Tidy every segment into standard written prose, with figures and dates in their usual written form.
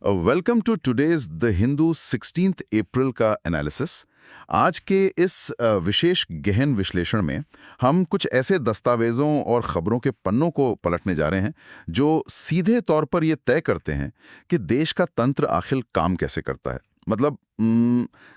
Welcome to today's the Hindu 16 April का analysis. आज के इस विशेष गहन विश्लेषण में हम कुछ ऐसे दस्तावेजों और खबरों के पन्नों को पलटने जा रहे हैं जो सीधे तौर पर ये तय करते हैं कि देश का तंत्र आखिर काम कैसे करता है। मतलब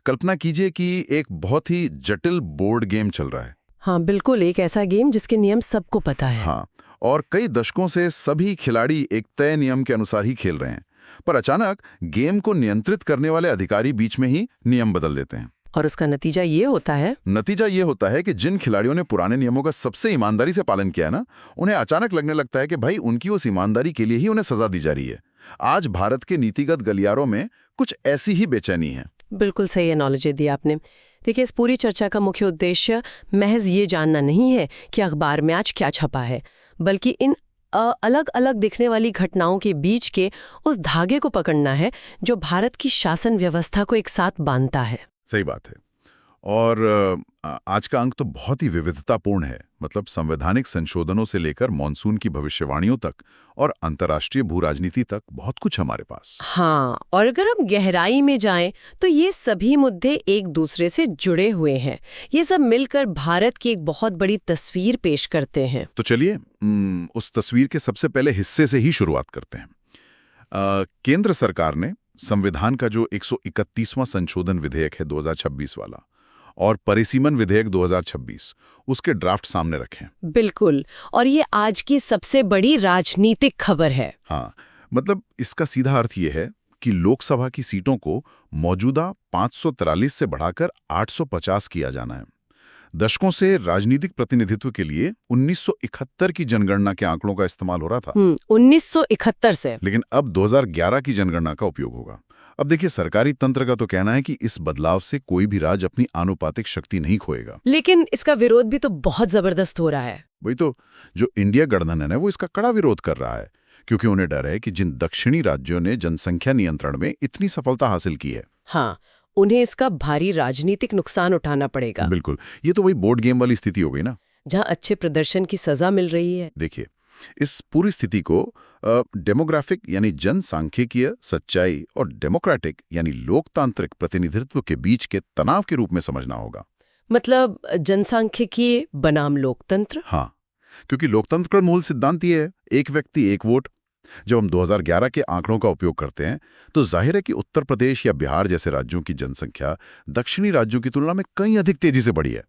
कल्पना कीजिए कि एक बहुत ही जटिल बोर्ड गेम चल रहा है। हाँ, बिल्कुल एक ऐसा गेम जिसके नियम सबको पता है। हाँ, और कई दशकों से सभी खिलाड़ी एक तय नियम के अनुसार ही खेल रहे हैं, पर अचानक गेम को नियंत्रित करने वाले अधिकारी बीच में ही नियम बदल देते हैं। और उसका नतीजा ये होता है कि जिन खिलाड़ियों ने पुराने नियमों का सबसे ईमानदारी से पालन किया है ना, उन्हें अचानक लगने लगता है कि भाई उनकी उस ईमानदारी के लिए ही उन्हें सजा दी जा रही है। आज भारत के नीतिगत गलियारों में कुछ ऐसी ही बेचैनी है। बिल्कुल सही एनालॉजी दी आपने। देखिए, इस पूरी चर्चा का मुख्य उद्देश्य महज ये जानना नहीं है कि अखबार में आज क्या छपा है, बल्कि इन अलग अलग दिखने वाली घटनाओं के बीच के उस धागे को पकड़ना है जो भारत की शासन व्यवस्था को एक साथ बांधता है। सही बात है। और आज का अंक तो बहुत ही विविधतापूर्ण है। मतलब संवैधानिक संशोधनों से लेकर मॉनसून की भविष्यवाणियों तक और अंतर्राष्ट्रीय भू राजनीति तक बहुत कुछ हमारे पास। हाँ, और अगर हम गहराई में जाएं तो ये सभी मुद्दे एक दूसरे से जुड़े हुए हैं। ये सब मिलकर भारत की एक बहुत बड़ी तस्वीर पेश करते हैं। तो चलिए उस तस्वीर के सबसे पहले हिस्से से ही शुरुआत करते हैं। केंद्र सरकार ने संविधान का जो 131वां संशोधन विधेयक है 2026 वाला और परिसीमन विधेयक 2026 उसके ड्राफ्ट सामने रखे। बिल्कुल, और ये आज की सबसे बड़ी राजनीतिक खबर है। हाँ, मतलब इसका सीधा अर्थ ये है कि लोकसभा की सीटों को मौजूदा 543 से बढ़ाकर 850 किया जाना है। दशकों से राजनीतिक प्रतिनिधित्व के लिए 1971 की जनगणना के आंकड़ों का इस्तेमाल हो रहा था। 1971 से, लेकिन अब 2011 की जनगणना का उपयोग होगा। अब देखिए, सरकारी तंत्र का तो कहना है कि इस बदलाव से कोई भी राज्य अपनी आनुपातिक शक्ति नहीं खोएगा। लेकिन इसका विरोध भी तो बहुत जबरदस्त हो रहा है। वही तो, जो इंडिया गठबंधन है वो इसका कड़ा विरोध कर रहा है, क्योंकि उन्हें डर है कि जिन दक्षिणी राज्यों ने जनसंख्या नियंत्रण में इतनी सफलता हासिल की है, हाँ, उन्हें इसका भारी राजनीतिक नुकसान उठाना पड़ेगा। बिल्कुल, ये तो वही बोर्ड गेम वाली स्थिति हो गई ना, जहाँ अच्छे प्रदर्शन की सजा मिल रही है। देखिए, इस पूरी स्थिति को डेमोग्राफिक यानी जनसांख्यिकीय सच्चाई और डेमोक्रेटिक यानी लोकतांत्रिक प्रतिनिधित्व के बीच के तनाव के रूप में समझना होगा। मतलब जनसांख्यिकीय बनाम लोकतंत्र। हाँ, क्योंकि लोकतंत्र का मूल सिद्धांत ये है, एक व्यक्ति एक वोट। जब हम 2011 के आंकड़ों का उपयोग करते हैं तो जाहिर है कि उत्तर प्रदेश या बिहार जैसे राज्यों की जनसंख्या दक्षिणी राज्यों की तुलना में कहीं अधिक तेजी से बढ़ी है।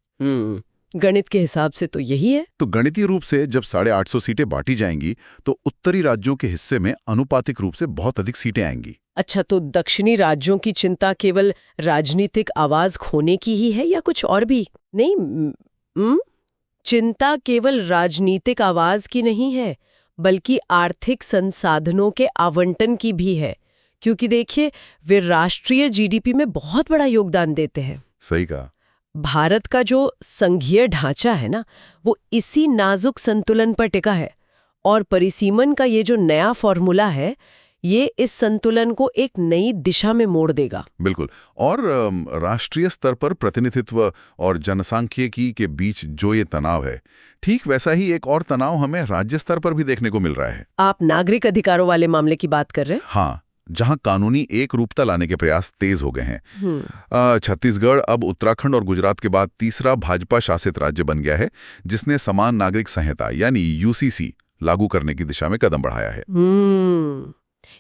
गणित के हिसाब से तो यही है। तो गणितीय रूप से जब 850 सीटें बांटी जाएंगी तो उत्तरी राज्यों के हिस्से में अनुपातिक रूप से बहुत अधिक सीटें आएंगी। अच्छा, तो दक्षिणी राज्यों की चिंता केवल राजनीतिक आवाज खोने की ही है या कुछ और भी? नहीं, चिंता केवल राजनीतिक आवाज की नहीं है, बल्कि आर्थिक संसाधनों के आवंटन की भी है। क्योंकि देखिए, वे राष्ट्रीय जीडीपी में बहुत बड़ा योगदान देते हैं। सही कहा। भारत का जो संघीय ढांचा है ना, वो इसी नाजुक संतुलन पर टिका है। और परिसीमन का ये जो नया फॉर्मूला है, ये इस संतुलन को एक नई दिशा में मोड़ देगा। बिल्कुल, और राष्ट्रीय स्तर पर प्रतिनिधित्व और जनसांख्यिकी के बीच जो ये तनाव है, ठीक वैसा ही एक और तनाव हमें राज्य स्तर पर भी देखने को मिल रहा है। आप नागरिक अधिकारों वाले मामले की बात कर रहे हैं? हाँ, जहां कानूनी एक रूपता लाने के प्रयास तेज हो गए हैं। छत्तीसगढ़ अब उत्तराखंड और गुजरात के बाद तीसरा भाजपा शासित राज्य बन गया है जिसने समान नागरिक संहिता यानी यूसीसी लागू करने की दिशा में कदम बढ़ाया है।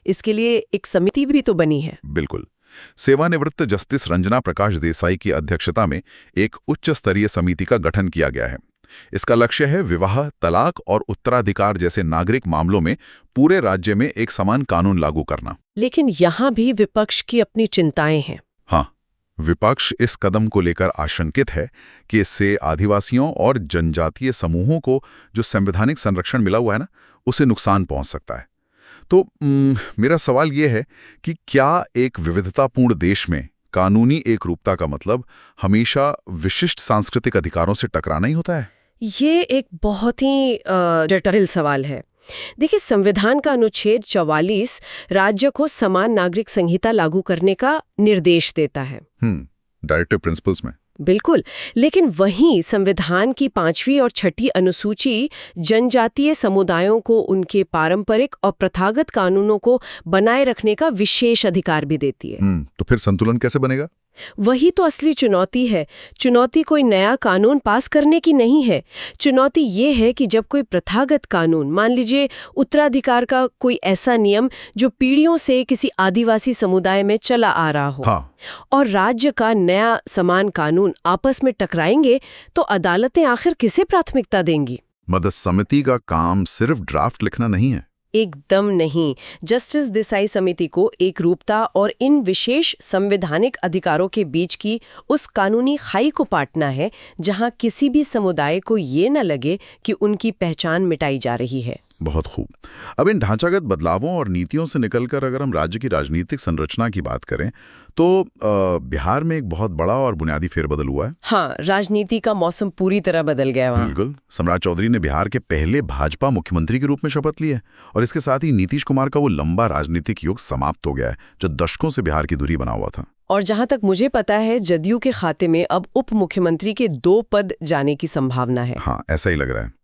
इसके लिए एक समिति भी तो बनी है। बिल्कुल, सेवानिवृत्त जस्टिस रंजना प्रकाश देसाई की अध्यक्षता में एक उच्च स्तरीय समिति का गठन किया गया है। इसका लक्ष्य है विवाह, तलाक और उत्तराधिकार जैसे नागरिक मामलों में पूरे राज्य में एक समान कानून लागू करना। लेकिन यहाँ भी विपक्ष की अपनी चिंताएं हैं। हाँ, विपक्ष इस कदम को लेकर आशंकित है कि इससे आदिवासियों और जनजातीय समूहों को जो संवैधानिक संरक्षण मिला हुआ है ना, उसे नुकसान पहुंच सकता है। तो मेरा सवाल ये है कि क्या एक विविधतापूर्ण देश में कानूनी एकरूपता का मतलब हमेशा विशिष्ट सांस्कृतिक अधिकारों से टकराना ही होता है? ये एक बहुत ही जटिल सवाल है। देखिए, संविधान का अनुच्छेद 44 राज्य को समान नागरिक संहिता लागू करने का निर्देश देता है। डायरेक्टिव प्रिंसिपल्स में। बिल्कुल, लेकिन वहीं संविधान की 5वीं और 6ठी अनुसूची जनजातीय समुदायों को उनके पारंपरिक और प्रथागत कानूनों को बनाए रखने का विशेष अधिकार भी देती है। तो फिर संतुलन कैसे बनेगा? वही तो असली चुनौती है। चुनौती कोई नया कानून पास करने की नहीं है। चुनौती ये है कि जब कोई प्रथागत कानून, मान लीजिए उत्तराधिकार का कोई ऐसा नियम जो पीढ़ियों से किसी आदिवासी समुदाय में चला आ रहा हो, हाँ। और राज्य का नया समान कानून आपस में टकराएंगे, तो अदालतें आखिर किसे प्राथमिकता देंगी? मदद समिति का काम सिर्फ ड्राफ्ट लिखना नहीं है। एकदम नहीं। जस्टिस देसाई समिति को एक रूपता और इन विशेष संवैधानिक अधिकारों के बीच की उस कानूनी खाई को पाटना है जहां किसी भी समुदाय को ये न लगे कि उनकी पहचान मिटाई जा रही है। बहुत खूब। अब इन ढांचागत बदलावों और नीतियों से निकलकर अगर हम राज्य की राजनीतिक संरचना की बात करें तो बिहार में एक बहुत बड़ा और बुनियादी फेरबदल हुआ है। हाँ, राजनीति का मौसम पूरी तरह बदल गया वहाँ। बिल्कुल। सम्राट चौधरी ने बिहार के पहले भाजपा मुख्यमंत्री के रूप में शपथ ली है और इसके साथ ही नीतीश कुमार का वो लंबा राजनीतिक युग समाप्त हो गया है जो दशकों से बिहार की धुरी बना हुआ था। और जहां तक मुझे पता है, जदयू के खाते में अब उप मुख्यमंत्री के 2 पद जाने की संभावना है। हाँ, ऐसा ही लग रहा है।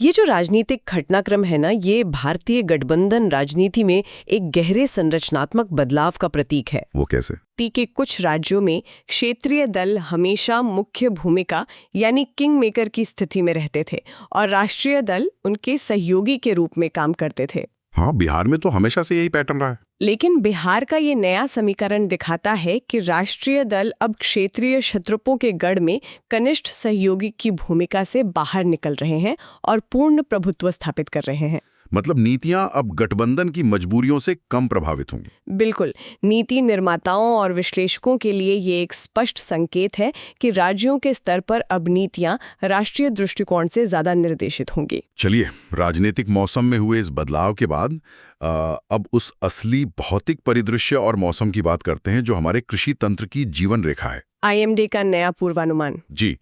ये जो राजनीतिक घटनाक्रम है ना, ये भारतीय गठबंधन राजनीति में एक गहरे संरचनात्मक बदलाव का प्रतीक है। वो कैसे? के कुछ राज्यों में क्षेत्रीय दल हमेशा मुख्य भूमिका यानी किंग मेकर की स्थिति में रहते थे और राष्ट्रीय दल उनके सहयोगी के रूप में काम करते थे। हाँ, बिहार में तो हमेशा से यही पैटर्न रहा है। लेकिन बिहार का ये नया समीकरण दिखाता है कि राष्ट्रीय दल अब क्षेत्रीय क्षत्रपों के गढ़ में कनिष्ठ सहयोगी की भूमिका से बाहर निकल रहे हैं और पूर्ण प्रभुत्व स्थापित कर रहे हैं। मतलब नीतियां अब गठबंधन की मजबूरियों से कम प्रभावित होंगी। बिल्कुल। नीति निर्माताओं और विश्लेषकों के लिए ये एक स्पष्ट संकेत है कि राज्यों के स्तर पर अब नीतियां राष्ट्रीय दृष्टिकोण से ज्यादा निर्देशित होंगी। चलिए, राजनीतिक मौसम में हुए इस बदलाव के बाद अब उस असली भौतिक परिदृश्य और मौसम की बात करते हैं जो हमारे कृषि तंत्र की जीवन रेखा है। IMD का नया पूर्वानुमान। जी,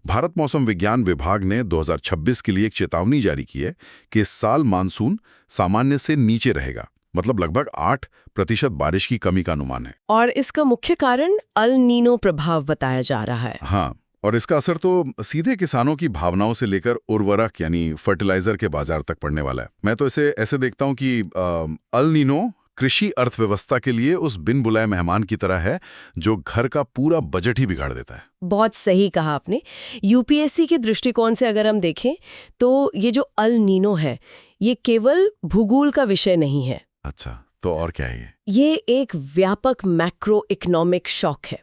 भारत मौसम विज्ञान विभाग ने 2026 के लिए एक चेतावनी जारी की है कि इस साल मानसून सामान्य से नीचे रहेगा। मतलब लगभग 8% बारिश की कमी का अनुमान है। और इसका मुख्य कारण अल नीनो प्रभाव बताया जा रहा है। हाँ, और इसका असर तो सीधे किसानों की भावनाओं से लेकर उर्वरक यानी फर्टिलाइजर के बाजार तक पड़ने वाला है। मैं तो इसे ऐसे देखता हूँ कि अल नीनो कृषि अर्थव्यवस्था के लिए उस बिन बुलाए मेहमान की तरह है जो घर का पूरा बजट ही बिगाड़ देता है। बहुत सही कहा आपने। यूपीएससी के दृष्टिकोण से अगर हम देखें तो ये जो अल नीनो है, ये केवल भूगोल का विषय नहीं है। अच्छा, तो और क्या है ये? ये एक व्यापक मैक्रो इकोनॉमिक शॉक है।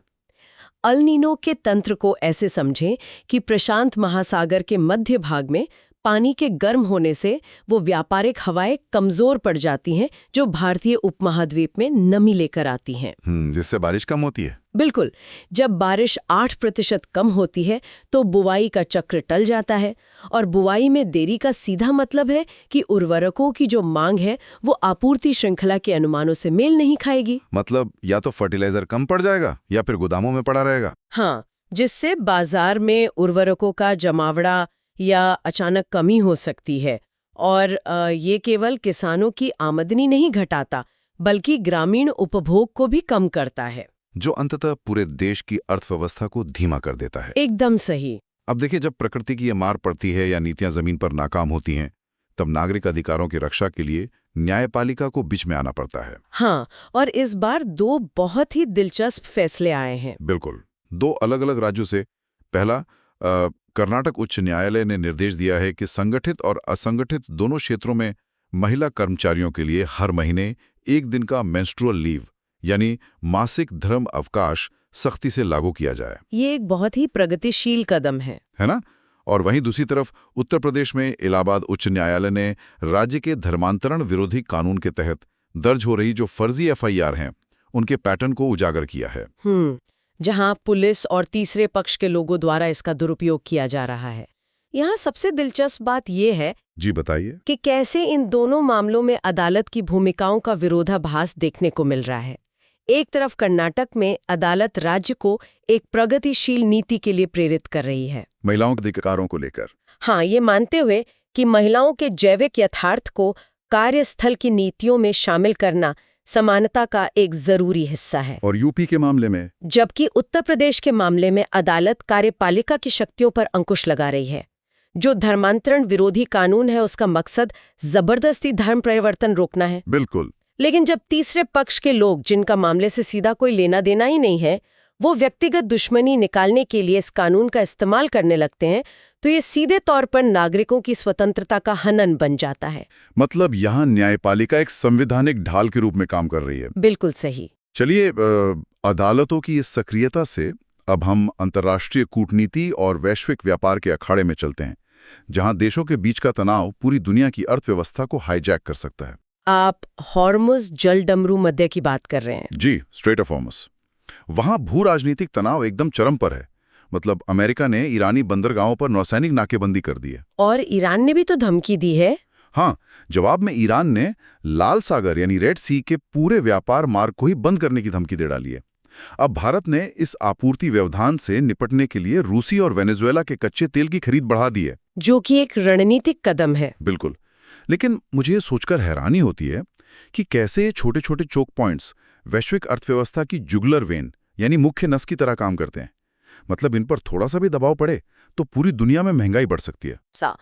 अल नीनो के तंत्र को ऐसे समझें कि प्रशांत महासागर के मध्य भाग में पानी के गर्म होने से वो व्यापारिक हवाएं कमजोर पड़ जाती हैं जो भारतीय उपमहाद्वीप में नमी लेकर आती हैं, जिससे बारिश कम होती है। बिल्कुल। जब बारिश 8% कम होती है तो बुवाई का चक्र टल जाता है और बुवाई में देरी का सीधा मतलब है कि उर्वरकों की जो मांग है वो आपूर्ति श्रृंखला के अनुमानों से मेल नहीं खाएगी। मतलब या तो फर्टिलाइजर कम पड़ जाएगा या फिर गोदामों में पड़ा रहेगा। हाँ, जिससे बाजार में उर्वरकों का जमावड़ा या अचानक कमी हो सकती है। और ये केवल किसानों की आमदनी नहीं घटाता बल्कि ग्रामीण उपभोग को भी कम करता है, जो अंततः पूरे देश की अर्थव्यवस्था को धीमा कर देता है। एकदम सही। अब देखिए, जब प्रकृति की ये मार पड़ती है या नीतियां जमीन पर नाकाम होती हैं, तब नागरिक अधिकारों की रक्षा के लिए न्यायपालिका को बीच में आना पड़ता है। हाँ, और इस बार 2 बहुत ही दिलचस्प फैसले आए हैं। बिल्कुल, 2 अलग-अलग राज्यों से। पहला, कर्नाटक उच्च न्यायालय ने निर्देश दिया है कि संगठित और असंगठित दोनों क्षेत्रों में महिला कर्मचारियों के लिए हर महीने 1 दिन का मेंस्ट्रुअल लीव यानी मासिक धर्म अवकाश सख्ती से लागू किया जाए। ये एक बहुत ही प्रगतिशील कदम है ना? और वहीं दूसरी तरफ उत्तर प्रदेश में इलाहाबाद उच्च न्यायालय ने राज्य के धर्मांतरण विरोधी कानून के तहत दर्ज हो रही जो फर्जी FIR हैं, उनके पैटर्न को उजागर किया है। जहां पुलिस और तीसरे पक्ष के लोगों द्वारा इसका दुरुपयोग किया जा रहा है। यहाँ सबसे दिलचस्प बात यह है, जी बताइए, कि कैसे इन दोनों मामलों में अदालत की भूमिकाओं का विरोधाभास देखने को मिल रहा है। एक तरफ कर्नाटक में अदालत राज्य को एक प्रगतिशील नीति के लिए प्रेरित कर रही है, महिलाओं के अधिकारों को लेकर। हाँ, ये मानते हुए कि महिलाओं के जैविक यथार्थ को कार्यस्थल की नीतियों में शामिल करना समानता का एक जरूरी हिस्सा है। और यूपी के मामले में? जबकि उत्तर प्रदेश के मामले में अदालत कार्यपालिका की शक्तियों पर अंकुश लगा रही है। जो धर्मांतरण विरोधी कानून है उसका मकसद जबरदस्ती धर्म परिवर्तन रोकना है। बिल्कुल। लेकिन जब तीसरे पक्ष के लोग, जिनका मामले से सीधा कोई लेना देना ही नहीं है, वो व्यक्तिगत दुश्मनी निकालने के लिए इस कानून का इस्तेमाल करने लगते हैं, तो ये सीधे तौर पर नागरिकों की स्वतंत्रता का हनन बन जाता है। मतलब यहाँ न्यायपालिका एक संवैधानिक ढाल के रूप में काम कर रही है। बिल्कुल सही। चलिए, अदालतों की इस सक्रियता से अब हम अंतर्राष्ट्रीय कूटनीति और वैश्विक व्यापार के अखाड़े में चलते हैं, जहां देशों के बीच का तनाव पूरी दुनिया की अर्थव्यवस्था को हाईजैक कर सकता है। आप हॉर्मुज़ जलडमरू मध्य की बात कर रहे हैं? जी, स्ट्रेट ऑफ हॉर्मुज़। वहां भू राजनीतिक तनाव एकदम चरम पर है। मतलब अमेरिका ने ईरानी बंदरगाहों पर नौसैनिक नाकेबंदी कर दी है। और ईरान ने भी तो धमकी दी है। हाँ, जवाब में ईरान ने लाल सागर यानी रेड सी के पूरे व्यापार मार्ग को ही बंद करने की धमकी दे डाली है। अब भारत ने इस आपूर्ति व्यवधान से निपटने के लिए रूसी और वेनेजुएला के कच्चे तेल की खरीद बढ़ा दी है, जो कि एक रणनीतिक कदम है। बिल्कुल। लेकिन मुझे ये सोचकर हैरानी होती है कि कैसे ये छोटे छोटे चोक पॉइंट्स वैश्विक अर्थव्यवस्था की जुगलर वेन यानी मुख्य नस की तरह काम करते हैं। मतलब इन पर थोड़ा सा भी दबाव पड़े तो पूरी दुनिया में महंगाई बढ़ सकती है।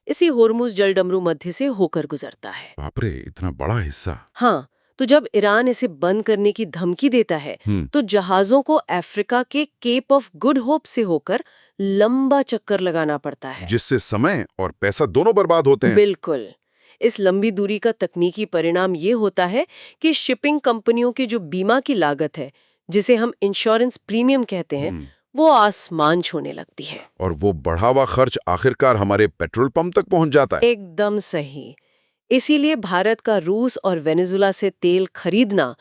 इसी हॉर्मुज़ जलडमरू मध्य से होकर गुजरता है। बाप रे, इतना बड़ा हिस्सा। हाँ, तो जब ईरान इसे बंद करने की धमकी देता है तो जहाजों को अफ्रीका के केप ऑफ गुड होप से होकर लंबा चक्कर लगाना पड़ता है, जिससे समय और पैसा दोनों बर्बाद होते हैं। बिल्कुल। इस लंबी दूरी का तकनीकी परिणाम ये होता है कि शिपिंग कंपनियों की जो बीमा की लागत है, जिसे हम इंश्योरेंस प्रीमियम कहते हैं, वो आसमान छूने लगती है। और वो बढ़ा हुआ खर्च आखिरकार हमारे पेट्रोल पंप तक पहुंच जाता है। एकदम सही। इसीलिए भारत का रूस और वेनेजुला से तेल खरीदना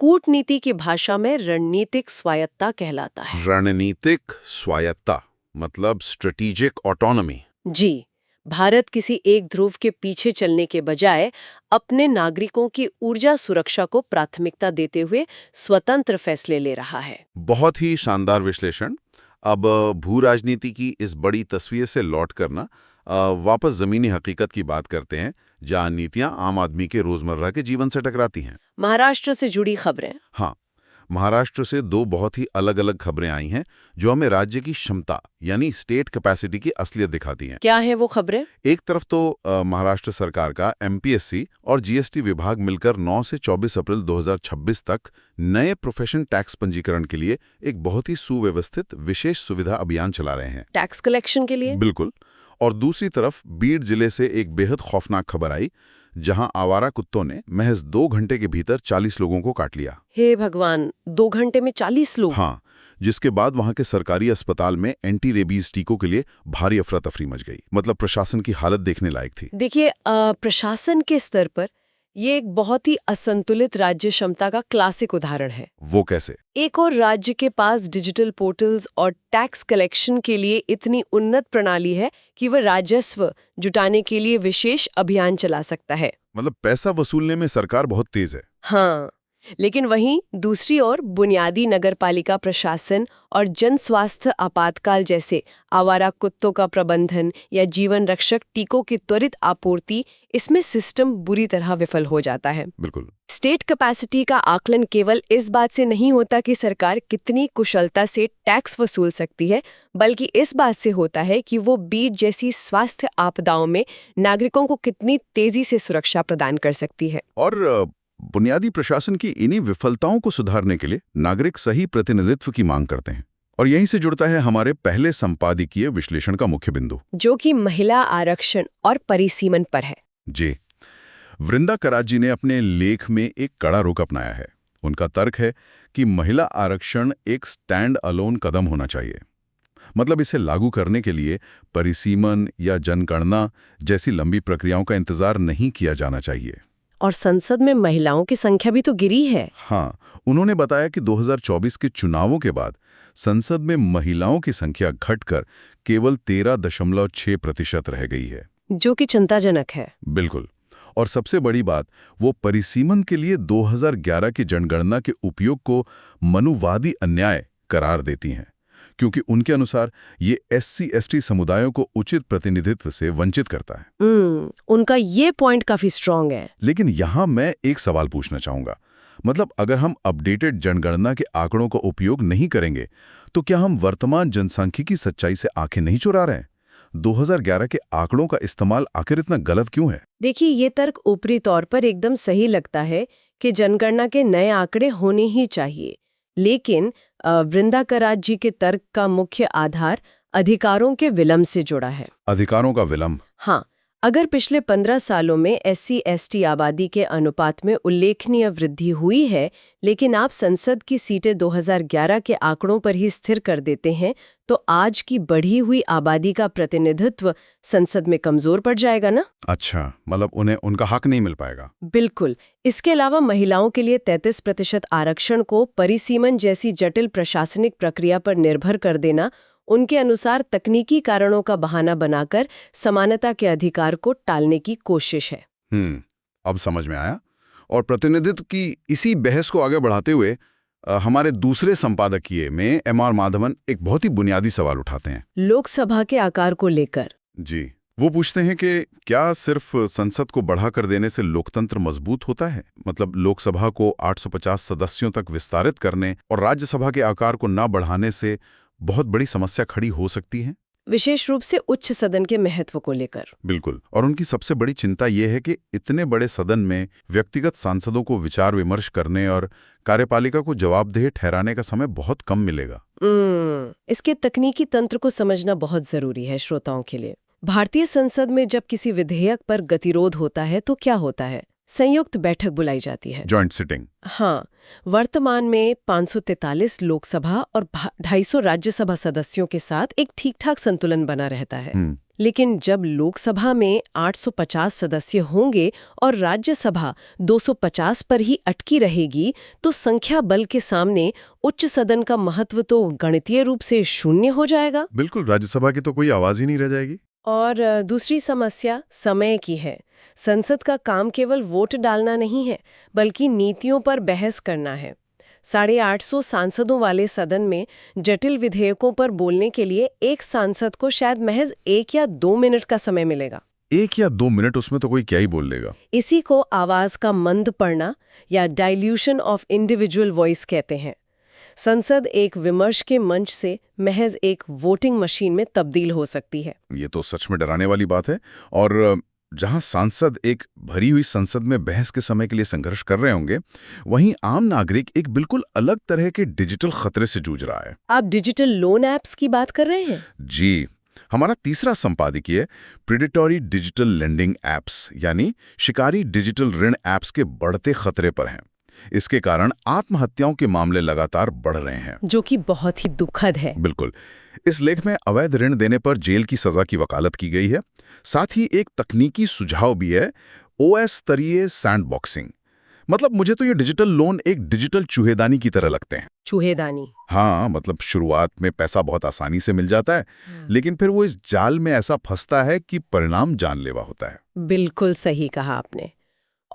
कूटनीति की भाषा में रणनीतिक स्वायत्ता कहलाता है। रणनीतिक स्वायत्ता मतलब स्ट्रेटेजिक ऑटोनॉमी। जी, भारत किसी एक ध्रुव के पीछे चलने के बजाय अपने नागरिकों की ऊर्जा सुरक्षा को प्राथमिकता देते हुए स्वतंत्र फैसले ले रहा है। बहुत ही शानदार विश्लेषण। अब भू राजनीति की इस बड़ी तस्वीर से लौट करना वापस जमीनी हकीकत की बात करते हैं, जहां नीतियां आम आदमी के रोजमर्रा के जीवन से टकराती हैं। महाराष्ट्र से जुड़ी खबरें। हाँ, महाराष्ट्र से दो बहुत ही अलग अलग खबरें आई हैं जो हमें राज्य की क्षमता यानी स्टेट कैपेसिटी की असलियत दिखाती हैं। क्या है वो खबरें? एक तरफ तो महाराष्ट्र सरकार का एमपीएससी और जीएसटी विभाग मिलकर 9 से 24 अप्रैल 2026 तक नए प्रोफेशन टैक्स पंजीकरण के लिए एक बहुत ही सुव्यवस्थित विशेष सुविधा अभियान चला रहे हैं। टैक्स कलेक्शन के लिए? बिल्कुल। और दूसरी तरफ बीड जिले से एक बेहद खौफनाक खबर आई, जहां आवारा कुत्तों ने महज 2 घंटे के भीतर 40 लोगों को काट लिया। हे भगवान, 2 घंटे में 40 लोग? हाँ, जिसके बाद वहां के सरकारी अस्पताल में एंटी रेबीज टीकों के लिए भारी अफरा तफरी मच गई। मतलब प्रशासन की हालत देखने लायक थी। देखिए, प्रशासन के स्तर पर ये एक बहुत ही असंतुलित राज्य क्षमता का क्लासिक उदाहरण है। वो कैसे? एक और राज्य के पास डिजिटल पोर्टल्स और टैक्स कलेक्शन के लिए इतनी उन्नत प्रणाली है कि वह राजस्व जुटाने के लिए विशेष अभियान चला सकता है। मतलब पैसा वसूलने में सरकार बहुत तेज है। हाँ, लेकिन वहीं दूसरी ओर बुनियादी नगरपालिका प्रशासन और जन स्वास्थ्य आपातकाल जैसे आवारा कुत्तों का प्रबंधन या जीवन रक्षक टीकों की त्वरित आपूर्ति, इसमें सिस्टम बुरी तरह विफल हो जाता है। बिल्कुल। स्टेट कैपेसिटी का आकलन केवल इस बात से नहीं होता कि सरकार कितनी कुशलता से टैक्स वसूल सकती है, बल्कि इस बात से होता है कि वो बीड जैसी स्वास्थ्य आपदाओं में नागरिकों को कितनी तेजी से सुरक्षा प्रदान कर सकती है। और बुनियादी प्रशासन की इन्हीं विफलताओं को सुधारने के लिए नागरिक सही प्रतिनिधित्व की मांग करते हैं। और यहीं से जुड़ता है हमारे पहले संपादकीय विश्लेषण का मुख्य बिंदु, जो कि महिला आरक्षण और परिसीमन पर है। जी, वृंदा कराजी ने अपने लेख में एक कड़ा रुख अपनाया है। उनका तर्क है कि महिला आरक्षण एक स्टैंड अलोन कदम होना चाहिए। मतलब इसे लागू करने के लिए परिसीमन या जनगणना जैसी लंबी प्रक्रियाओं का इंतजार नहीं किया जाना चाहिए। और संसद में महिलाओं की संख्या भी तो गिरी है। हाँ, उन्होंने बताया कि 2024 के चुनावों के बाद संसद में महिलाओं की संख्या घटकर केवल 13.6% रह गई है, जो कि चिंताजनक है। बिल्कुल। और सबसे बड़ी बात, वो परिसीमन के लिए 2011 की जनगणना के उपयोग को मनुवादी अन्याय करार देती हैं, क्योंकि उनके अनुसार ये SC/ST समुदायों को उचित प्रतिनिधित्व से वंचित करता है। उनका ये पॉइंट काफी स्ट्रांग है। लेकिन यहां मैं एक सवाल पूछना चाहूंगा। मतलब अगर हम अपडेटेड जनगणना के आंकड़ों का उपयोग नहीं करेंगे तो क्या हम वर्तमान जनसांख्यिकी सच्चाई से आंखें नहीं चुरा रहे हैं? 2011 के आंकड़ों का इस्तेमाल आखिर इतना गलत क्यों है? देखिए, ये तर्क ऊपरी तौर पर एकदम सही लगता है कि जनगणना के नए आंकड़े होने ही चाहिए। लेकिन वृंदा करात जी के तर्क का मुख्य आधार अधिकारों के विलंब से जुड़ा है। अधिकारों का विलंब? हाँ, अगर पिछले 15 सालों में SC/ST आबादी के अनुपात में उल्लेखनीय वृद्धि हुई है, लेकिन आप संसद की सीटें 2011 के आंकड़ों पर ही स्थिर कर देते हैं, तो आज की बढ़ी हुई आबादी का प्रतिनिधित्व संसद में कमजोर पड़ जाएगा ना? अच्छा, मतलब उन्हें उनका हक नहीं मिल पाएगा। बिल्कुल। इसके अलावा महिलाओं के लिए 33% आरक्षण को परिसीमन जैसी जटिल प्रशासनिक प्रक्रिया पर निर्भर कर देना उनके अनुसार तकनीकी कारणों का बहाना बनाकर समानता के अधिकार को टालने की कोशिश है। अब समझ में आया। और प्रतिनिधित्व की इसी बहस को आगे बढ़ाते हुए हमारे दूसरे संपादकीय में M.R. माधवन एक बहुत ही बुनियादी सवाल उठाते हैं लोकसभा के आकार को लेकर। जी, वो पूछते हैं कि क्या सिर्फ संसद को बढ़ा कर देने से लोकतंत्र मजबूत होता है? मतलब लोकसभा को 850 सदस्यों तक विस्तारित करने और राज्यसभा के आकार को न बढ़ाने से बहुत बड़ी समस्या खड़ी हो सकती है, विशेष रूप से उच्च सदन के महत्व को लेकर। बिल्कुल। और उनकी सबसे बड़ी चिंता यह है कि इतने बड़े सदन में व्यक्तिगत सांसदों को विचार विमर्श करने और कार्यपालिका को जवाबदेह ठहराने का समय बहुत कम मिलेगा। इसके तकनीकी तंत्र को समझना बहुत जरूरी है श्रोताओं के लिए। भारतीय संसद में जब किसी विधेयक पर गतिरोध होता है तो क्या होता है? संयुक्त बैठक बुलाई जाती है, जॉइंट सिटिंग। हाँ, वर्तमान में 543 लोकसभा और 250 राज्यसभा सदस्यों के साथ एक ठीक-ठाक संतुलन बना रहता है। लेकिन जब लोकसभा में 850 सदस्य होंगे और राज्यसभा 250 पर ही अटकी रहेगी, तो संख्या बल के सामने उच्च सदन का महत्व तो गणितीय रूप से शून्य हो जाएगा। बिल्कुल, राज्यसभा की तो कोई आवाज ही नहीं रह जाएगी। और दूसरी समस्या समय की है। संसद का काम केवल वोट डालना नहीं है, बल्कि नीतियों पर बहस करना है। 850 सांसदों वाले सदन में जटिल विधेयकों पर बोलने के लिए एक सांसद को शायद महज 1 या 2 मिनट का समय मिलेगा। 1 या 2 मिनट, उसमें तो कोई क्या ही बोल लेगा। इसी को आवाज का मंद पड़ना या डाइल्यूशन ऑफ इंडिविजुअल वॉइस कहते हैं। संसद एक विमर्श के मंच से महज एक वोटिंग मशीन में तब्दील हो सकती है। ये तो सच में डराने वाली बात है। और जहां सांसद एक भरी हुई संसद में बहस के समय के लिए संघर्ष कर रहे होंगे, वहीं आम नागरिक एक बिल्कुल अलग तरह के डिजिटल खतरे से जूझ रहा है। आप डिजिटल लोन ऐप्स की बात कर रहे हैं? जी, हमारा तीसरा संपादकीय प्रेडेटरी डिजिटल लेंडिंग ऐप्स यानी शिकारी डिजिटल ऋण ऐप्स के बढ़ते खतरे पर हैं। इसके कारण आत्महत्याओं के मामले लगातार बढ़ रहे हैं, जो कि बहुत ही दुखद है। बिल्कुल। इस लेख में अवैध ऋण देने पर जेल की सजा की वकालत की गई है। साथ ही एक तकनीकी सुझाव भी है, OS स्तरीय सैंडबॉक्सिंग। मतलब मुझे तो ये डिजिटल लोन एक डिजिटल चूहेदानी की तरह लगते हैं। चूहेदानी? हाँ, मतलब शुरुआत में पैसा बहुत आसानी से मिल जाता है, लेकिन फिर वो इस जाल में ऐसा फंसता है कि परिणाम जानलेवा होता है। बिल्कुल सही कहा आपने।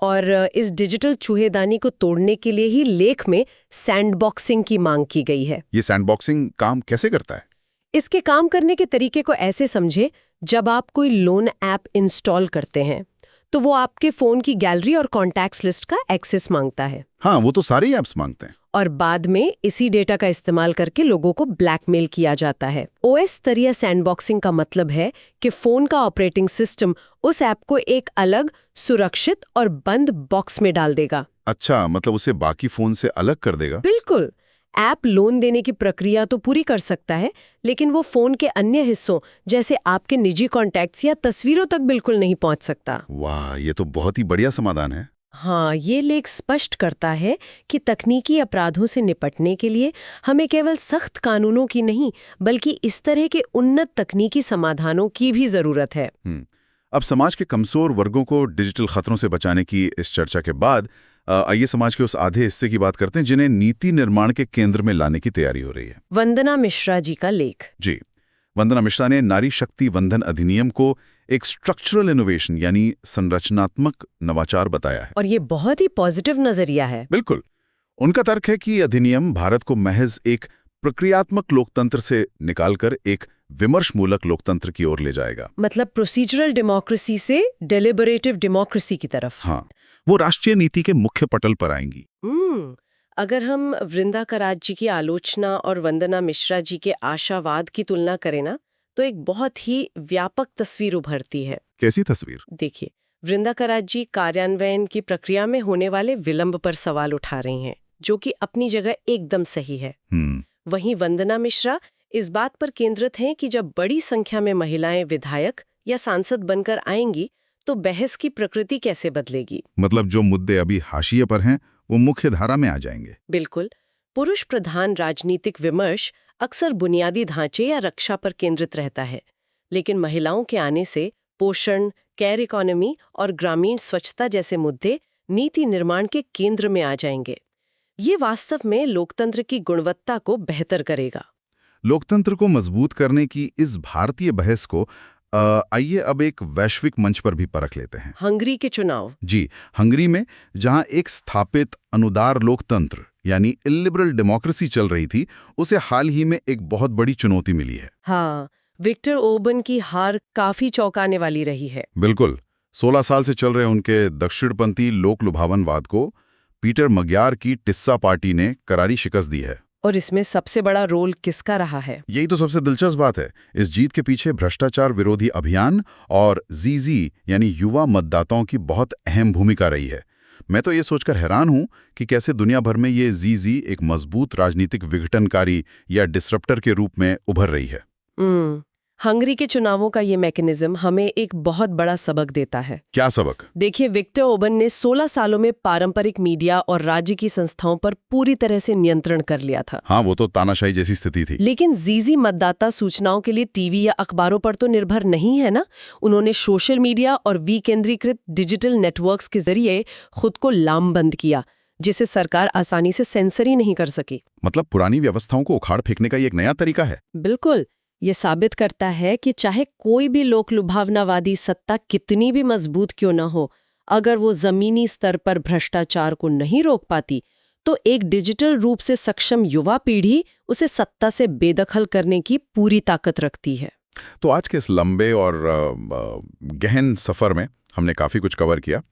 और इस डिजिटल चूहेदानी को तोड़ने के लिए ही लेख में सैंडबॉक्सिंग की मांग की गई है। ये सैंडबॉक्सिंग काम कैसे करता है? इसके काम करने के तरीके को ऐसे समझे, जब आप कोई लोन ऐप इंस्टॉल करते हैं तो वो आपके फोन की गैलरी और कॉन्टैक्ट्स लिस्ट का एक्सेस मांगता है। हाँ, वो तो सारे ऐप्स मांगते हैं। और बाद में इसी डेटा का इस्तेमाल करके लोगों को ब्लैकमेल किया जाता है। OS स्तरीय सैंडबॉक्सिंग का मतलब है कि फोन का ऑपरेटिंग सिस्टम उस ऐप को एक अलग, सुरक्षित और बंद बॉक्स में डाल देगा। अच्छा, मतलब उसे बाकी फोन से अलग कर देगा? बिल्कुल। ऐप लोन देने की प्रक्रिया तो पूरी कर सकता है, लेकिन वो फोन के अन्य हिस्सों जैसे आपके निजी कॉन्टैक्ट्स या तस्वीरों तक बिल्कुल नहीं पहुंच सकता। वाह, ये तो बहुत ही बढ़िया समाधान है। हाँ, ये लेख स्पष्ट करता है कि तकनीकी अपराधों से निपटने के लिए हमें केवल सख्त कानूनों की नहीं, बल्कि इस तरह के उन्नत तकनीकी समाधानों की भी जरूरत है। अब समाज के कमजोर वर्गों को डिजिटल खतरों से बचाने की इस चर्चा के बाद आइए समाज के उस आधे हिस्से की बात करते हैं जिन्हें नीति निर्माण के केंद्र में लाने की तैयारी हो रही है। वंदना मिश्रा जी का लेख। जी, वंदना मिश्रा ने नारी शक्ति वंदन अधिनियम को एक स्ट्रक्चरल इनोवेशन यानी संरचनात्मक नवाचार बताया है। और ये बहुत ही पॉजिटिव नजरिया है। बिल्कुल। उनका तर्क है कि अधिनियम भारत को महज एक प्रक्रियात्मक लोकतंत्र से निकालकर एक विमर्शमूलक लोकतंत्र की ओर ले जाएगा। मतलब प्रोसीजरल डेमोक्रेसी से डेलिबरेटिव डेमोक्रेसी की तरफ। हाँ, वो राष्ट्रीय नीति के मुख्य पटल पर आएंगी। अगर हम वृंदा कराज जी की आलोचना और वंदना मिश्रा जी के आशावाद की तुलना करें ना, तो एक बहुत ही व्यापक तस्वीर उभरती है। कैसी तस्वीर? देखिए, वृंदा कराज जी कार्यान्वयन की प्रक्रिया में होने वाले विलंब पर सवाल उठा रही हैं, जो कि अपनी जगह एकदम सही है। वहीं वंदना मिश्रा इस बात पर केंद्रित हैं कि जब बड़ी संख्या में महिलाएं विधायक या सांसद बनकर आएंगी तो बहस की प्रकृति कैसे बदलेगी। मतलब जो मुद्दे अभी हाशिए पर हैं वो मुख्य धारा में आ जाएंगे। बिल्कुल। पुरुष प्रधान राजनीतिक विमर्श अक्सर बुनियादी ढांचे या रक्षा पर केंद्रित रहता है, लेकिन महिलाओं के आने से पोषण, केयर इकोनॉमी और ग्रामीण स्वच्छता जैसे मुद्दे नीति निर्माण के केंद्र में आ जाएंगे। ये वास्तव में लोकतंत्र की गुणवत्ता को बेहतर करेगा। लोकतंत्र को मजबूत करने की इस भारतीय बहस को आइए अब एक वैश्विक मंच पर भी परख लेते हैं। हंगरी के चुनाव। जी, हंगरी में जहां एक स्थापित अनुदार लोकतंत्र यानी इलिबरल डेमोक्रेसी चल रही थी, उसे हाल ही में एक बहुत बड़ी चुनौती मिली है। हाँ, विक्टर ओर्बन की हार काफी चौंकाने वाली रही है। बिल्कुल। 16 साल से चल रहे उनके दक्षिणपंथी लोक लुभावनवाद को पीटर मग्यार की टिस्सा पार्टी ने करारी शिकस्त दी है। और इसमें सबसे बड़ा रोल किसका रहा है? यही तो सबसे दिलचस्प बात है। इस जीत के पीछे भ्रष्टाचार विरोधी अभियान और जीजी यानी युवा मतदाताओं की बहुत अहम भूमिका रही है। मैं तो ये सोचकर हैरान हूं कि कैसे दुनिया भर में ये जीजी एक मजबूत राजनीतिक विघटनकारी या डिसरप्टर के रूप में उभर रही है। हंगरी के चुनावों का ये मैकेनिज्म हमें एक बहुत बड़ा सबक देता है। क्या सबक? देखिए, विक्टर ओर्बन ने 16 सालों में पारंपरिक मीडिया और राज्य की संस्थाओं पर पूरी तरह से नियंत्रण कर लिया था। हाँ, वो तो तानाशाही जैसी स्थिति थी। लेकिन जीजी मतदाता सूचनाओं के लिए टीवी या अखबारों पर तो निर्भर नहीं है ना। उन्होंने सोशल मीडिया और विकेंद्रीकृत डिजिटल नेटवर्क्स के जरिए खुद को लामबंद किया, जिसे सरकार आसानी से सेंसर ही नहीं कर सकी। मतलब पुरानी व्यवस्थाओं को उखाड़ फेंकने का ये एक नया तरीका है। बिल्कुल। ये साबित करता है कि चाहे कोई भी लोक लुभावनावादी सत्ता कितनी भी मजबूत क्यों न हो, अगर वो जमीनी स्तर पर भ्रष्टाचार को नहीं रोक पाती, तो एक डिजिटल रूप से सक्षम युवा पीढ़ी उसे सत्ता से बेदखल करने की पूरी ताकत रखती है। तो आज के इस लंबे और गहन सफर में हमने काफी कुछ कवर किया।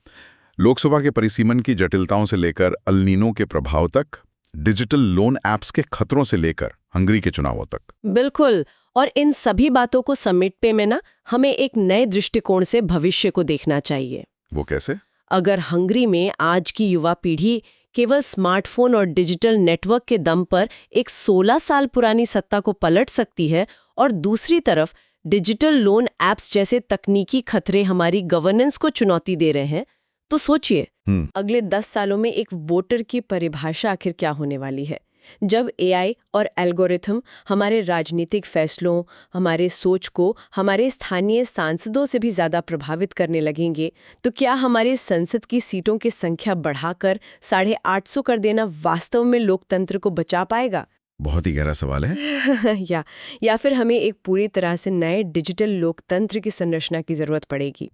लोकसभा के परिसीमन की जटिलताओं से लेकर अल नीनो के प्रभाव तक, डिजिटल लोन ऐप्स के खतरों से लेकर हंगरी के चुनावों तक। बिल्कुल। और इन सभी बातों को समेटने में ना हमें एक नए दृष्टिकोण से भविष्य को देखना चाहिए। वो कैसे? अगर हंगरी में आज की युवा पीढ़ी केवल स्मार्टफोन और डिजिटल नेटवर्क के दम पर एक 16 साल पुरानी सत्ता को पलट सकती है, और दूसरी तरफ डिजिटल लोन ऐप्स जैसे तकनीकी खतरे हमारी गवर्नेंस को चुनौती दे रहे हैं, तो सोचिए अगले 10 सालों में एक वोटर की परिभाषा आखिर क्या होने वाली है। जब एआई और एल्गोरिथम हमारे राजनीतिक फैसलों, हमारे सोच को हमारे स्थानीय सांसदों से भी ज्यादा प्रभावित करने लगेंगे, तो क्या हमारे संसद की सीटों की संख्या बढ़ाकर 850 कर देना वास्तव में लोकतंत्र को बचा पाएगा? बहुत ही गहरा सवाल है। या फिर हमें एक पूरी तरह से नए डिजिटल लोकतंत्र की संरचना की जरूरत पड़ेगी?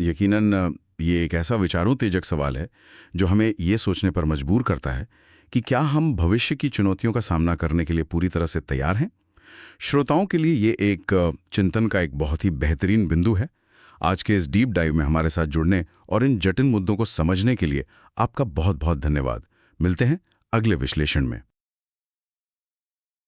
यकीनन ये एक ऐसा विचारोत्तेजक सवाल है जो हमें ये सोचने पर मजबूर करता है कि क्या हम भविष्य की चुनौतियों का सामना करने के लिए पूरी तरह से तैयार हैं। श्रोताओं के लिए ये एक चिंतन का एक बहुत ही बेहतरीन बिंदु है। आज के इस डीप डाइव में हमारे साथ जुड़ने और इन जटिल मुद्दों को समझने के लिए आपका बहुत बहुत धन्यवाद। मिलते हैं अगले विश्लेषण में।